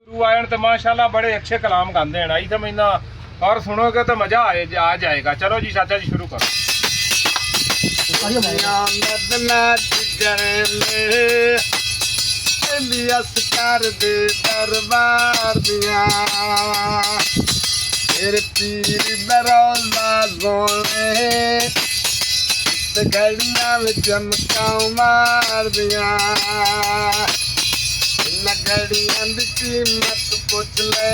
तू आयन तो माशाल्लाह बड़े अच्छे कलाम गाते हैं आई समझना और सुनोगे तो मजा आ जाएगा। चलो जी चाचा जी शुरू करो। दरबार दिया पीर बरोला सोने घड़िया में चमका मार दिया घड़िया की कीमत पूछ ले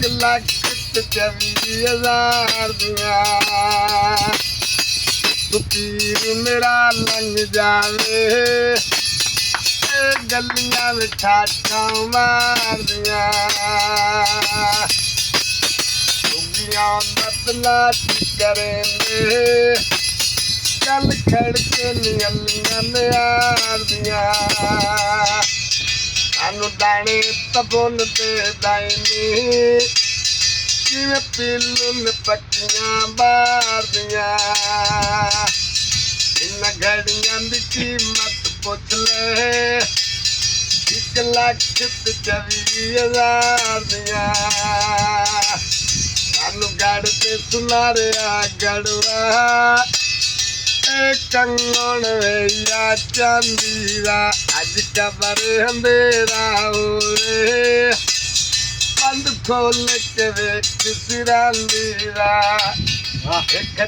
1,24,000 दिया तू पीर मेरा लंघ जावे गलियां में ठाठा मार दिया बदला करेंगे चल खड़ के नियलियां यार दिया सानू दाने तबुन दे दाइनी जिवें पिल्लू ने पक्कियां बार दिया इन घड़ियां दी कीमत पूछ ले 1,24,000 दिया सानू गढ़ ते सुनारिया गढ़वा कंगन भैया चांदी दा अज कबर अंधेरा होवे बंद खोल के वेख सिरांदी दा एक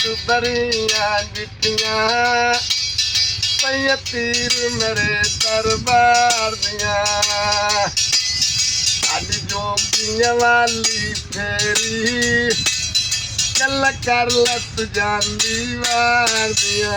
तू बरिया गिटियां पईया तीर मेरे दरबार दिया साडी जोगियां वाली फेरी कल कर लत जांदी वार दिया।